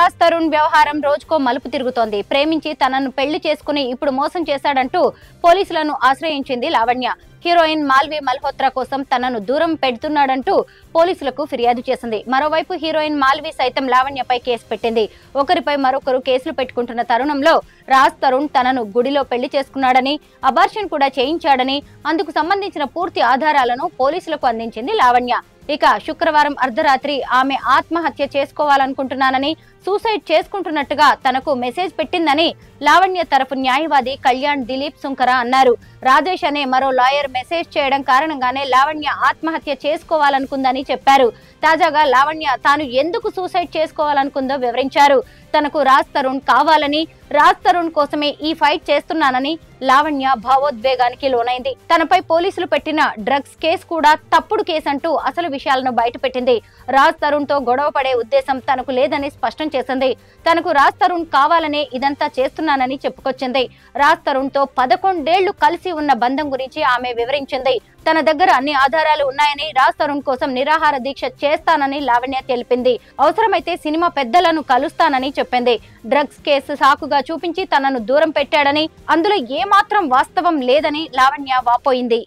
రాజ్ తరుణ్ వ్యవహారం రోజుకో మలుపు తిరుగుతోంది. ప్రేమించి తనను పెళ్లి చేసుకుని ఇప్పుడు మోసం చేశాడంటూ పోలీసులను ఆశ్రయించింది లావణ్య. హీరోయిన్ మాల్వి మల్హోత్రా కోసం తనను దూరం పెడుతున్నాడంటూ పోలీసులకు ఫిర్యాదు చేసింది. మరోవైపు హీరోయిన్ మాల్వి సైతం లావణ్యపై కేసు పెట్టింది. ఒకరిపై మరొకరు కేసులు పెట్టుకుంటున్న తరుణంలో రాజ్ తరుణ్ తనను గుడిలో పెళ్లి చేసుకున్నాడని, అబార్షన్ కూడా చేయించాడని, అందుకు సంబంధించిన పూర్తి ఆధారాలను పోలీసులకు అందించింది లావణ్య. ఇక శుక్రవారం అర్ధరాత్రి ఆమె ఆత్మహత్య చేసుకోవాలనుకుంటున్నానని, సూసైడ్ చేసుకుంటున్నట్టుగా తనకు మెసేజ్ పెట్టిందని లావణ్య తరఫు న్యాయవాది కళ్యాణ్ దిలీప్ సుంకర అన్నారు. రాజేష్ అనే మరో లాయర్ మెసేజ్ చేయడం కారణంగానే లావణ్య ఆత్మహత్య చేసుకోవాలనుకుందని చెప్పారు. తాజాగా లావణ్య తాను ఎందుకు సూసైడ్ చేసుకోవాలనుకుందో వివరించారు. తనకు రాజ్ తరుణ్ కావాలని, రాజ్ తరుణ్ కోసమే ఈ ఫైట్ చేస్తున్నానని లావణ్య భావోద్వేగానికి లోనైంది. తనపై పోలీసులు పెట్టిన డ్రగ్స్ కేసు కూడా తప్పుడు కేసు అంటూ అసలు విషయాలను బయటపెట్టింది. రాజ్ తరుణ్ తో గొడవ పడే ఉద్దేశం తనకు లేదని స్పష్టం చేసింది. తనకు రాజ్ తరుణ్ కావాలనే ఇదంతా చేస్తున్నానని చెప్పుకొచ్చింది. రాజ్ తరుణ్ తో 11 ఏళ్లు కలిసి ఉన్న బంధం గురించి ఆమె వివరించింది. తన దగ్గర అన్ని ఆధారాలు ఉన్నాయని, రాజ్ తరుణ్ కోసం నిరాహార దీక్ష చేస్తానని లావణ్య తెలిపింది. అవసరమైతే సినిమా పెద్దలను కలుస్తానని చెప్పింది. డ్రగ్స్ కేసు సాకుగా చూపించి తనను దూరం పెట్టాడని, అందులో ఏమాత్రం వాస్తవం లేదని లావణ్య వాపోయింది.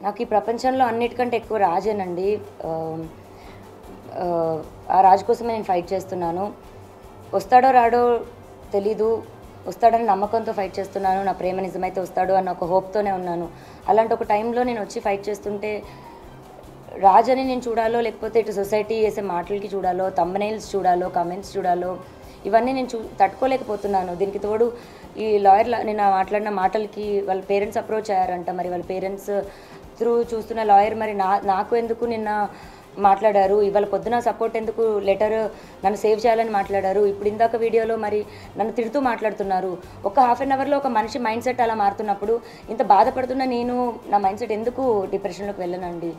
నాకు ఈ ప్రపంచంలో అన్నిటికంటే ఎక్కువ రాజేనండి. ఆ రాజు కోసమే నేను ఫైట్ చేస్తున్నాను. వస్తాడో రాడో తెలీదు, వస్తాడని నమ్మకంతో ఫైట్ చేస్తున్నాను. నా ప్రేమ నిజమైతే వస్తాడు అన్న ఒక హోప్తోనే ఉన్నాను. అలాంటి ఒక టైంలో నేను వచ్చి ఫైట్ చేస్తుంటే రాజని నేను చూడాలో, లేకపోతే ఇటు సొసైటీ చేసే మాటలకి చూడాలో, థంబ్నెయిల్స్ చూడాలో, కమెంట్స్ చూడాలో, ఇవన్నీ నేను నాకు దీనికి తోడు ఈ లాయర్ నేను మాట్లాడిన మాటలకి వాళ్ళ పేరెంట్స్ అప్రోచ్ అయ్యారంట. మరి వాళ్ళ పేరెంట్స్ త్రూ చూస్తున్న లాయర్ మరి నాకు ఎందుకు నిన్న మాట్లాడారు, ఇవాళ పొద్దున సపోర్ట్ ఎందుకు లెటర్ నన్ను సేవ్ చేయాలని మాట్లాడారు, ఇప్పుడు ఇందాక వీడియోలో మరి నన్ను తిడుతూ మాట్లాడుతున్నారు. ఒక హాఫ్ అన్ అవర్లో ఒక మనిషి మైండ్ సెట్ అలా మారుతున్నప్పుడు ఇంత బాధపడుతున్న నేను నా మైండ్ సెట్ ఎందుకు డిప్రెషన్లోకి వెళ్ళనండి.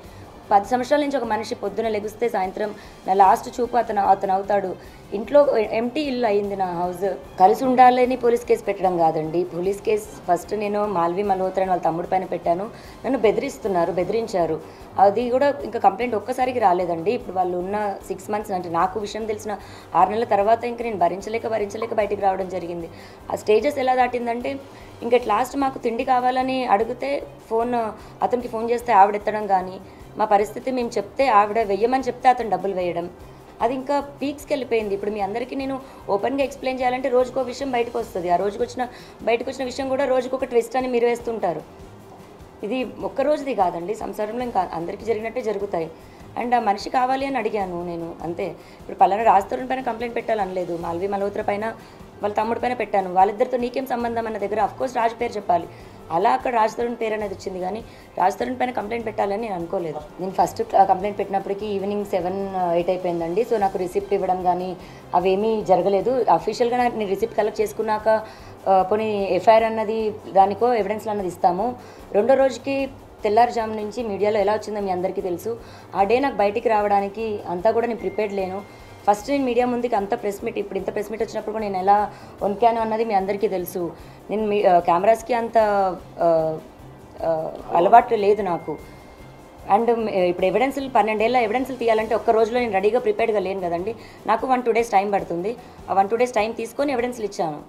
10 సంవత్సరాల నుంచి ఒక మనిషి పొద్దున లెగిస్తే సాయంత్రం నా లాస్ట్ చూపు అతను అవుతాడు. ఇంట్లో ఎంటీ ఇల్లు అయింది నా హౌస్. కలిసి ఉండాలని పోలీస్ కేసు పెట్టడం కాదండి. పోలీస్ కేసు ఫస్ట్ నేను మాల్వి మల్హోత్రా వాళ్ళ తమ్ముడి పైన పెట్టాను. నన్ను బెదిరించారు. అది కూడా ఇంకా కంప్లైంట్ ఒక్కసారికి రాలేదండి. ఇప్పుడు వాళ్ళు ఉన్న 6 మంత్స్ అంటే నాకు విషయం తెలిసిన 6 నెలల తర్వాత ఇంకా నేను భరించలేక బయటికి రావడం జరిగింది. ఆ స్టేజెస్ ఎలా దాటిందంటే ఇంకా లాస్ట్ మాకు తిండి కావాలని అడిగితే అతనికి ఫోన్ చేస్తే ఆవిడ ఎత్తడం కానీ, మా పరిస్థితి మేము చెప్తే ఆవిడ వెయ్యమని చెప్తే అతను డబ్బులు వేయడం, అది ఇంకా పీక్స్కి వెళ్ళిపోయింది. ఇప్పుడు మీ అందరికీ నేను ఓపెన్గా ఎక్స్ప్లెయిన్ చేయాలంటే రోజుకో విషయం బయటకు వస్తుంది. ఆ బయటకు వచ్చిన విషయం కూడా రోజుకొక ట్విస్ట్ అని మీరు వేస్తుంటారు. ఇది ఒక్క రోజుది కాదండి, సంసారంలో ఇంకా అందరికీ జరిగినట్టే జరుగుతాయి. అండ్ ఆ మనిషి కావాలి అని అడిగాను నేను, అంతే. ఇప్పుడు పలానా రాజ్ తరుణ్ పైన కంప్లైంట్ పెట్టాలనలేదు, మాల్వి మల్హోత్రా పైన వాళ్ళ తమ్ముడి పైన పెట్టాను. వాళ్ళిద్దరితో నీకేం సంబంధం అన్న దగ్గర అఫ్కోర్స్ రాజ్ పేరు చెప్పాలి. అలా అక్కడ రాజ్ తరుణ్ పేరు అనేది వచ్చింది, కానీ రాజ్ తరుణ్ పైన కంప్లైంట్ పెట్టాలని నేను అనుకోలేదు. నేను ఫస్ట్ కంప్లైంట్ పెట్టినప్పటికీ ఈవినింగ్ 7-8 అయిపోయిందండి. సో నాకు రిసిప్ట్ ఇవ్వడం కానీ అవేమీ జరగలేదు. అఫీషియల్గా నేను రిసిప్ట్ కలెక్ట్ చేసుకున్నాక పోనీ ఎఫ్ఐఆర్ అన్నది దానికో ఎవిడెన్స్లు అన్నది ఇస్తాము. రెండో రోజుకి తెల్లారుజాము నుంచి మీడియాలో ఎలా వచ్చిందో మీ అందరికీ తెలుసు. ఆ డే నాకు బయటికి రావడానికి అంతా కూడా నేను ప్రిపేర్డ్ లేను. ఫస్ట్ నేను మీడియా ముందుకి అంత ప్రెస్ మీట్, ఇప్పుడు ఇంత ప్రెస్ మీట్ వచ్చినప్పుడు కూడా నేను ఎలా వణికాను అన్నది మీ అందరికీ తెలుసు. నేను కెమెరాస్కి అంత అలవాటు లేదు నాకు. అండ్ ఇప్పుడు 12 ఏళ్ళ ఎవిడెన్స్లు తీయాలంటే ఒక్క రోజులో నేను రెడీగా ప్రిపేర్డ్గా లేను కదండి. నాకు 1-2 డేస్ టైం పడుతుంది. ఆ 1-2 డేస్ టైం తీసుకొని ఎవిడెన్స్లు ఇచ్చాను.